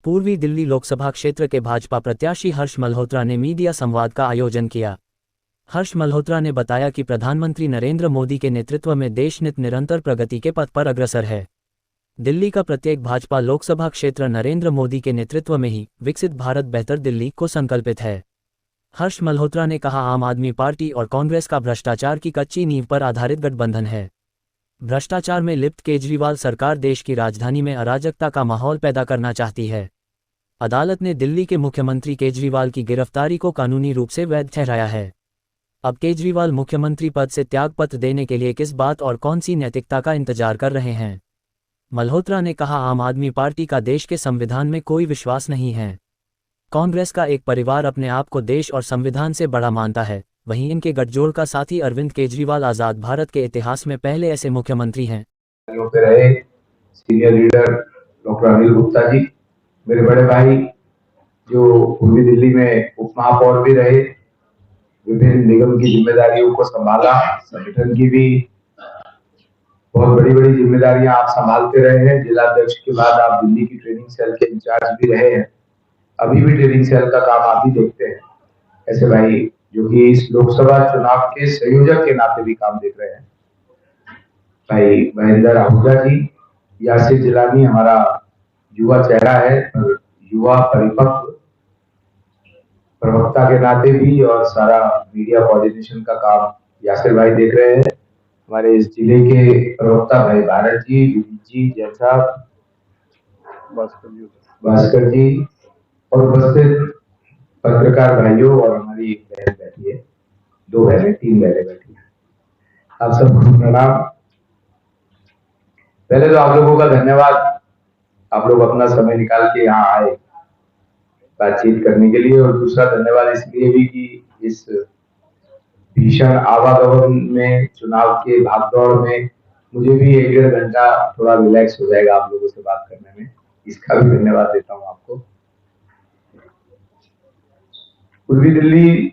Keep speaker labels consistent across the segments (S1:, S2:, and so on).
S1: पूर्वी दिल्ली लोकसभा क्षेत्र के भाजपा प्रत्याशी हर्ष मल्होत्रा ने मीडिया संवाद का आयोजन किया। हर्ष मल्होत्रा ने बताया कि प्रधानमंत्री नरेंद्र मोदी के नेतृत्व में देश निरंतर प्रगति के पथ पर अग्रसर है। दिल्ली का प्रत्येक भाजपा लोकसभा क्षेत्र नरेंद्र मोदी के नेतृत्व में ही विकसित भारत बेहतर दिल्ली को संकल्पित है। हर्ष मल्होत्रा ने कहा, आम आदमी पार्टी और कांग्रेस का भ्रष्टाचार की कच्ची नींव पर आधारित गठबंधन है। भ्रष्टाचार में लिप्त केजरीवाल सरकार देश की राजधानी में अराजकता का माहौल पैदा करना चाहती है। अदालत ने दिल्ली के मुख्यमंत्री केजरीवाल की गिरफ्तारी को कानूनी रूप से वैध ठहराया है। अब केजरीवाल मुख्यमंत्री पद से त्यागपत्र देने के लिए किस बात और कौन सी नैतिकता का इंतजार कर रहे हैं। मल्होत्रा ने कहा, आम आदमी पार्टी का देश के संविधान में कोई विश्वास नहीं है। कांग्रेस का एक परिवार अपने आप को देश और संविधान से बड़ा मानता है, वहीं इनके गठजोड़ का साथी अरविंद केजरीवाल आजाद भारत के इतिहास में पहले ऐसे मुख्यमंत्री हैं।
S2: रहे senior leader doctor Anil Gupta ji, मेरे बड़े भाई जो पूर्वी दिल्ली में उप महापौर भी रहे, विभिन्न निगम की जिम्मेदारियों को संभाला, संगठन की भी बहुत बड़ी बड़ी जिम्मेदारियां आप संभालते रहे हैं। जिला अध्यक्ष के बाद आप दिल्ली की ट्रेनिंग सेल के इंचार्ज भी रहे हैं, अभी भी ट्रेनिंग सेल का काम आप ही देखते हैं। ऐसे भाई जो कि इस लोकसभा चुनाव के संयोजक के नाते भी काम देख रहे हैं, भाई महेंद्र आहूजा जी, यासिर जिलानी हमारा युवा चेहरा है, युवा परिपक्व प्रवक्ता के नाते भी, और सारा मीडिया कोऑर्डिनेशन का काम यासिर भाई देख रहे हैं। हमारे इस जिले के प्रवक्ता भाई भारत जी, विनीत जी, जैन साहब, भास्कर जी और उपस्थित पत्रकार भाइयों, और हमारी एक बहन बैठी है, 2 बहनें 3 बहनें बैठी है, आप सबको प्रणाम। पहले तो आप लोगों का धन्यवाद, आप लोग अपना समय निकाल के यहाँ आए बातचीत करने के लिए, और दूसरा धन्यवाद इसलिए भी कि इस भीषण आवागमन में, चुनाव के भागदौड़ में मुझे भी 1-1.5 घंटा थोड़ा रिलैक्स हो जाएगा आप लोगों से बात करने में, इसका भी धन्यवाद देता हूं आपको। पूर्वी दिल्ली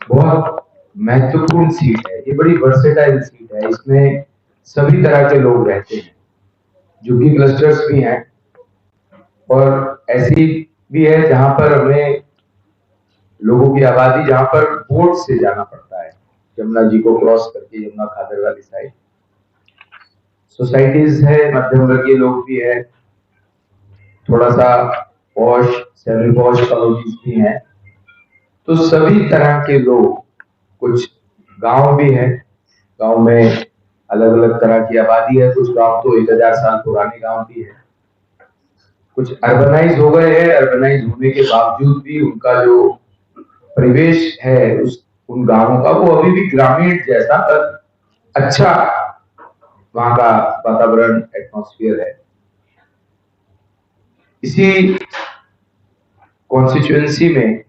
S2: बहुत महत्वपूर्ण सीट है, ये बड़ी वर्सेटाइल सीट है, इसमें सभी तरह के लोग रहते हैं, झुग्गी क्लस्टर्स भी हैं और ऐसी भी है जहां पर हमें लोगों की आबादी, जहां पर बोट से जाना पड़ता है यमुना जी को क्रॉस करके, यमुना खादर वाली साइड। सोसाइटीज है, मध्यम वर्गीय लोग भी है, थोड़ा सा पॉश, सेमी पॉश कॉलोनीज भी हैं, तो सभी तरह के लोग, कुछ गांव भी है, गांव में अलग अलग तरह की आबादी है, कुछ गांव तो 1000 साल पुराने गांव भी है, कुछ अर्बनाइज हो गए हैं, अर्बनाइज होने के बावजूद भी उनका जो परिवेश है उन गांवों का, वो अभी भी ग्रामीण जैसा अच्छा वहां का वातावरण, एटमॉस्फेयर है। इसी कॉन्स्टिट्यूएंसी में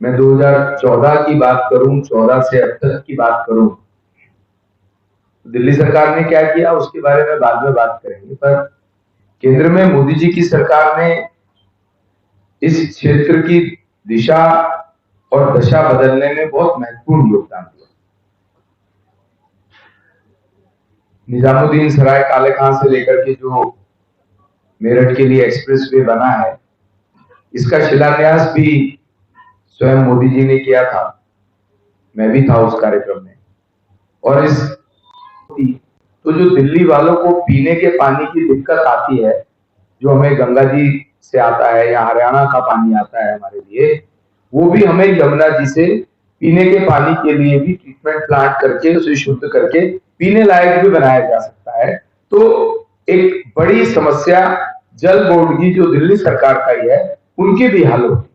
S2: मैं 2014 की बात करूं, 14 से अब तक की बात करूं, दिल्ली सरकार ने क्या किया उसके बारे में बाद में बात करेंगे, पर केंद्र में मोदी जी की सरकार ने इस क्षेत्र की दिशा और दशा बदलने में बहुत महत्वपूर्ण योगदान दिया। निजामुद्दीन सराय काले खान से लेकर के जो मेरठ के लिए एक्सप्रेसवे बना है, इसका शिलान्यास भी स्वयं मोदी जी ने किया था, मैं भी था उस कार्यक्रम में। और इस तो जो दिल्ली वालों को पीने के पानी की दिक्कत आती है, जो हमें गंगा जी से आता है या हरियाणा का पानी आता है हमारे लिए, वो भी हमें यमुना जी से पीने के पानी के लिए भी ट्रीटमेंट प्लांट करके उसे शुद्ध करके पीने लायक भी बनाया जा सकता है। तो एक बड़ी समस्या जल बोर्ड की जो दिल्ली सरकार का ही है, उनकी भी हल होगी,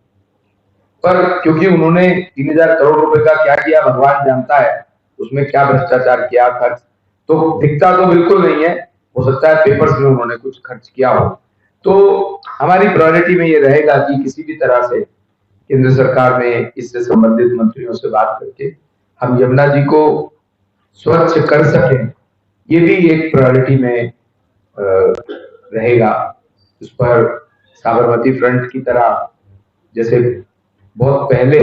S2: पर क्योंकि उन्होंने 3000 करोड़ रुपए का क्या किया भगवान जानता है, उसमें क्या भ्रष्टाचार किया, खर्च तो दिखता तो बिल्कुल नहीं है, हो सकता है पेपर्स में उन्होंने कुछ खर्च किया हो। तो हमारी प्रायोरिटी में ये रहेगा कि किसी भी तरह से केंद्र सरकार में इससे संबंधित मंत्रियों से बात करके हम यमुना जी को स्वच्छ कर सकें, ये भी एक प्रायोरिटी में रहेगा। उस पर साबरमती फ्रंट की तरह जैसे बहुत पहले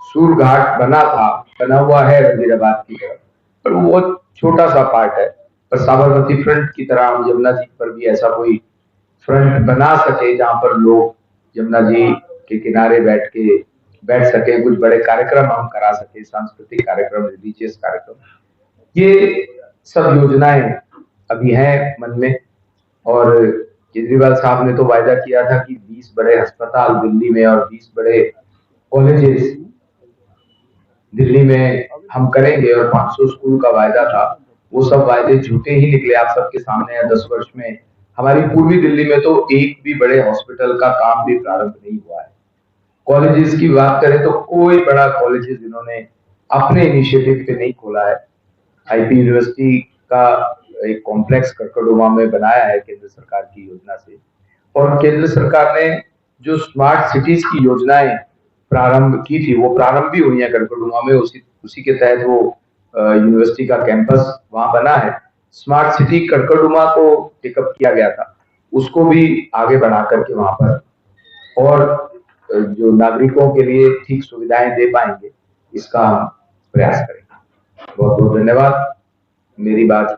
S2: सूरघाट बना हुआ है वजीराबाद की तरफ, पर वो बहुत छोटा सा पार्ट है, पर साबरमती फ्रंट की तरह हम यमुना जी पर भी ऐसा कोई फ्रंट बना सके जहां पर लोग यमुना जी के किनारे बैठ सके, कुछ बड़े कार्यक्रम हम करा सके, सांस्कृतिक कार्यक्रम, रिलीजियस कार्यक्रम। ये सब योजनाएं अभी हैं मन में। और केजरीवाल साहब ने तो वायदा किया था कि 20 बड़े अस्पताल दिल्ली में और 20 बड़े कॉलेजेस दिल्ली में हम करेंगे, और 500 स्कूल का वायदा था। वो सब वायदे झूठे ही निकले, आप सबके सामने है। 10 वर्ष में हमारी पूर्वी दिल्ली में तो एक भी बड़े हॉस्पिटल का काम भी प्रारंभ नहीं हुआ है। कॉलेजेस की बात करें तो कोई बड़ा कॉलेजेस इन्होंने अपने इनिशिएटिव पे नहीं खोला है। आईपी यूनिवर्सिटी का एक कॉम्प्लेक्स कड़कड़डुमा में बनाया है केंद्र सरकार की योजना से। और केंद्र सरकार ने जो स्मार्ट सिटीज की योजनाएं प्रारंभ की थी, वो प्रारंभ भी हुई है कड़कड़डुमा में। उसी के तहत वो यूनिवर्सिटी का कैंपस वहां बना है। स्मार्ट सिटी कड़कड़डुमा को टेकअप किया गया था, उसको भी आगे बढ़ा करके वहां पर और जो नागरिकों के लिए ठीक सुविधाएं दे पाएंगे, इसका हम प्रयास करेंगे। बहुत बहुत धन्यवाद। मेरी बात